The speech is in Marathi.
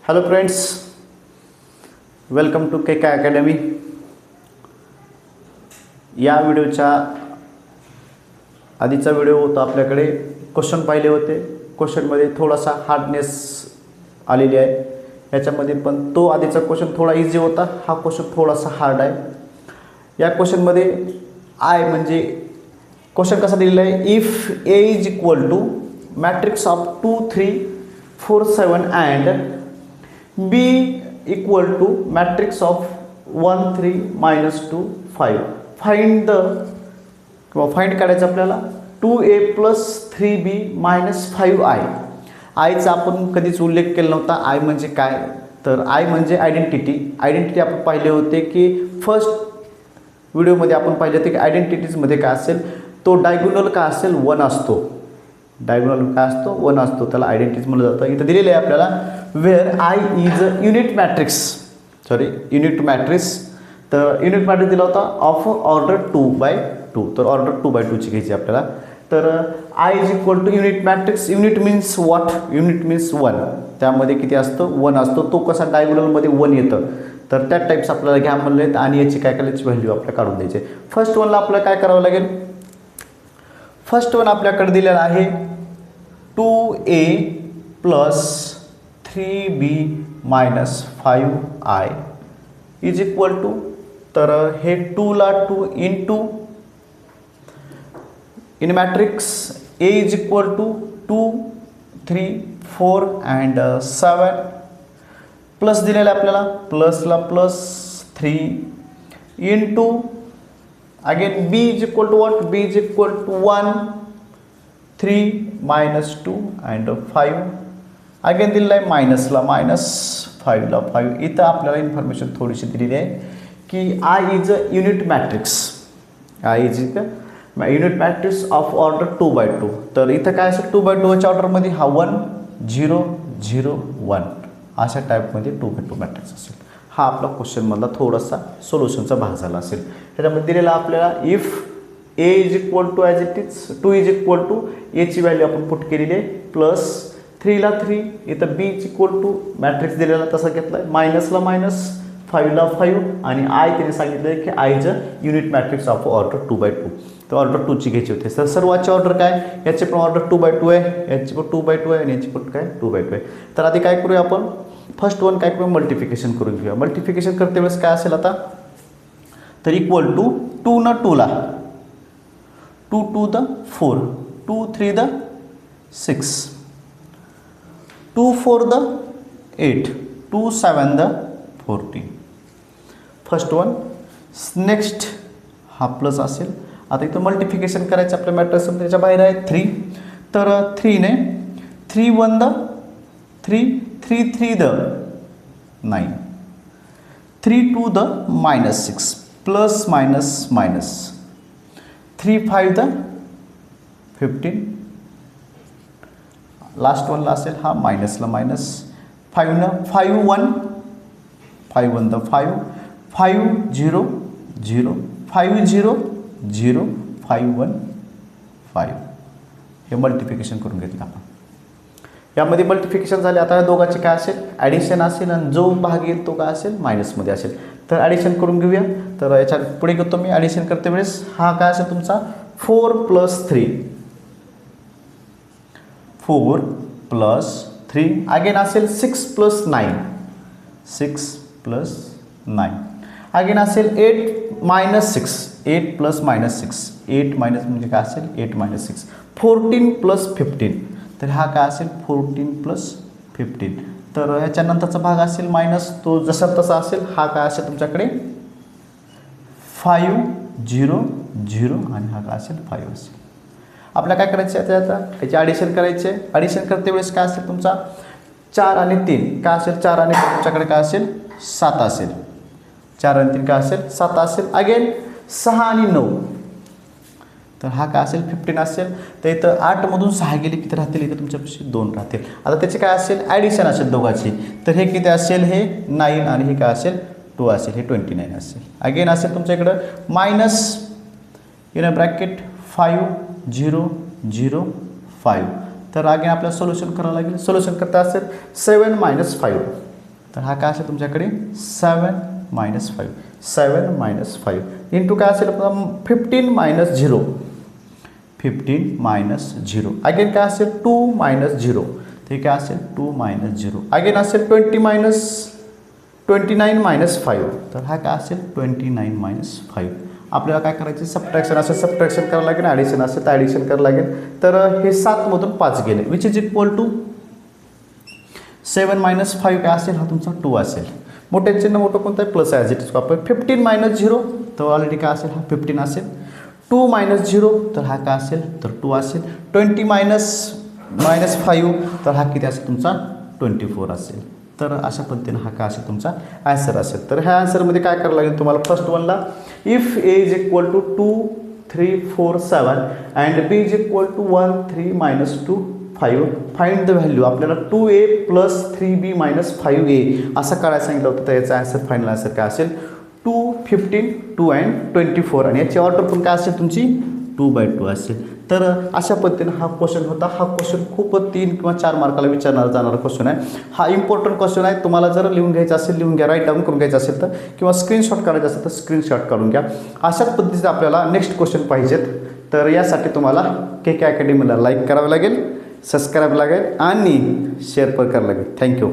Hello friends, welcome to K K academy. या व्हिडिओच्या आधीचा व्हिडिओ होता आपल्याकडे क्वेश्चन पाहिले होते. क्वेश्चनमध्ये थोडासा हार्डनेस आलेली आहे. याच्यामध्ये पण तो आधीचा क्वेश्चन थोडा इझी होता, हा क्वेश्चन थोडासा हार्ड आहे. या क्वेश्चनमध्ये आय म्हणजे क्वेश्चन कसा दिलेला आहे, if A is equal to matrix of 2 3 4 7 and B equal to matrix of 1 3 minus 2 5. Find the किंवा फाइंड करायचं आपल्याला 2a plus 3b minus 5i. आयचा आपण कधीच उल्लेख केला नव्हता. आय म्हणजे काय, तर आय म्हणजे आयडेंटिटी आपण पाहिले होते की फर्स्ट व्हिडिओमध्ये आपण पाहिले होते की आयडेंटिटीजमध्ये काय असेल, तो डायगोनल काय असेल 1 असतो. डायगोनल काय असतो 1 असतो, त्याला आयडेंटिटीज म्हटलं जातं. इथं दिलेलं आहे आपल्याला wear I is a unit matrix. तर युनिट मॅट्रिक्स दिला होता ऑफ ऑर्डर 2/2. तर ऑर्डर 2/2 ची घ्यायची आपल्याला. तर I is equal to unit matrix. Unit means what, unit means 1. त्यामध्ये किती असतं 1 असतो. तो कसा डायगोनलमध्ये 1 येतं, तर त्या टाईप्स आपल्याला घ्या म्हणले आणि याची काय करायची व्हॅल्यू आपल्याला काढून द्यायची. फर्स्ट वनला आपल्याला काय करावं लागेल, फर्स्ट वन आपल्याकडे दिलेला आहे 2a plus 3b minus 5i is equal to, तर हे 2ला 2 into in matrix a is equal to 2 3 4 and 7 plus दिलेलं आहे आपल्याला, प्लसला plus 3 into again b is equal to what, b is equal to 1 3 minus 2 अँड 5 अगेन दिलेलं आहे मायनसला मायनस 5ला 5. इथं आपल्याला इन्फॉर्मेशन थोडीशी दिलेली आहे की I is a unit matrix. I is unit matrix of order 2/2. तर इथं काय असेल 2/2च्या ऑर्डरमध्ये हा 1 0 0 1 अशा टाईपमध्ये 2/2 मॅट्रिक्स असेल. हा आपला क्वेश्चनमधला थोडासा सोल्युशनचा भाग झाला असेल. त्याच्यामध्ये दिलेला आपल्याला if A is equal to as it is 2 is equal to एची व्हॅल्यू आपण पुट केलेली आहे प्लस 3ला 3. इथं B is equal to matrix दिलेला तसा घेतला आहे, मायनसला मायनस 5ला 5 आणि आय त्याने सांगितलं आहे की I is a unit matrix of order 2/2. तर ऑर्डर 2ची घ्यायची होती. तर सर्वांची ऑर्डर काय, याचे पण ऑर्डर 2/2 आहे, याची पण 2/2 आहे आणि याची पण काय 2/2 आहे. तर आधी काय करूया आपण, फर्स्ट वन काय करूया मल्टिफिकेशन करून घेऊया. मल्टिफिकेशन करते वेळेस काय असेल आता, तर इक्वल टू 2 न 2ला 2 2 the 4 2 3 the 6 2 4 the 8 2 7 the 14. First one. Next हा प्लस असेल. आता इथं मल्टिफिकेशन करायचं आपल्या मॅट्रिक्स, त्याच्या बाहेर आहे 3. तर 3 ने 3 1 the 3 3 3 the 9 3 2 the -6 plus minus minus 3 5 the 15. Last वनला असेल हा मायनसला मायनस 5 न 5 1 5 1 द 5 5 0 0 5 0 0 5 1 5. हे मल्टिफिकेशन करून घेतलं आपण. यामध्ये मल्टिफिकेशन झाले. आता या दोघांचे काय असेल ॲडिशन असेल आणि जो भाग येईल तो काय असेल मायनसमध्ये असेल. तर ॲडिशन करून घेऊया. तर याच्या पुढे घेतो मी. ॲडिशन करते वेळेस हा काय असेल तुमचा 4 + 3 4 + 3 अगेन असेल 6 + 9 6 + 9 अगेन असेल 8 - 6 8 + -6 8 मायनस म्हणजे काय असेल 8 - 6 14 + 15. तर हा काय असेल 14 + 15. तर ह्याच्यानंतरचा भाग असेल मायनस, तो जसा तसा असेल. हा काय असेल तुमच्याकडे 5 0 0 आणि हा काय असेल 5 असेल. आपल्याला काय करायचं आहे आता याचे ॲडिशन करायचे. ॲडिशन करते वेळेस काय असेल तुमचा 4 आणि 3 काय असेल 4 आणि 3 तुमच्याकडे काय असेल 7 असेल. 4 आणि 3 काय असेल 7 असेल. अगेन 6 आणि 9 तर हा काय असेल 15 असेल. तर इथं 8मधून 6 गेले किती राहतील, इथं तुमच्यापाशी 2 राहतील. आता त्याचे काय असेल ॲडिशन असेल दोघांची. तर हे किती असेल हे 9 आणि हे काय असेल 2 असेल, हे 29 असेल. अगेन असेल तुमच्या इकडं मायनस इन ब्रॅकेट 5 0 0 5. तर अगेन आपल्याला सोल्युशन करावं लागेल. सोल्युशन करता असेल 7 - 5 तर हा काय असेल तुमच्याकडे 7 मायनस 5 7 मायनस 5 इंटू काय असेल 15 मायनस 0 15 मायनस 0 अगेन काय असेल 2 मायनस 0 ते काय असेल 2 मायनस 0 अगेन असेल 29 मायनस 5 तर हा काय असेल 29 मायनस 5 आपल्याला काय करायचं सबट्रॅक्शन असेल सबट्रॅक्शन करावं लागेल ॲडिशन असेल तर ॲडिशन करावं लागेल तर हे 7मधून 5 गेले which is equal to 7 minus 5 काय असेल हा तुमचा 2 असेल मोठे चिन्ह मोठं कोणतं आहे प्लस ॲज इट इज आपण 15 मायनस 0 तर ऑलरेडी काय असेल हा 15 असेल 2 मायनस 0 तर हा काय असेल तर 2 असेल 20 मायनस 5 तर हा किती असेल तुमचा 24 असेल तर अशा पद्धतीने हा काय असेल तुमचा ॲन्सर असेल तर ह्या ॲन्सरमध्ये काय करावं लागेल तुम्हाला फर्स्ट वनला if A is equal to 2 3 4 7 and B is equal to 1 3 minus 2 5 find the value आपल्याला 2a plus 3b minus 5a असं करायला सांगितलं होतं तर याचा ॲन्सर फायनल ॲन्सर काय असेल 2 15 2 अँड 24 आणि याची ऑर्डर पण काय असेल तुमची 2/2 असेल तर अशा पद्धतीने हा क्वेश्चन होता हा क्वेश्चन खूप 3 किंवा 4 मार्काला विचारणार जाणारा क्वेश्चन आहे हा इम्पॉर्टंट क्वेश्चन आहे तुम्हाला जर लिहून घ्यायचं असेल लिहून घ्या राईट डाऊन करून घ्यायचं असेल तर किंवा स्क्रीनशॉट काढायचं असेल तर स्क्रीनशॉट काढून घ्या अशाच पद्धतीचे आपल्याला नेक्स्ट क्वेश्चन पाहिजेत तर यासाठी तुम्हाला KK अकॅडमीला लाईक करावं लागेल सबस्क्राईब लागेल आणि शेअर पण करावं लागेल थँक्यू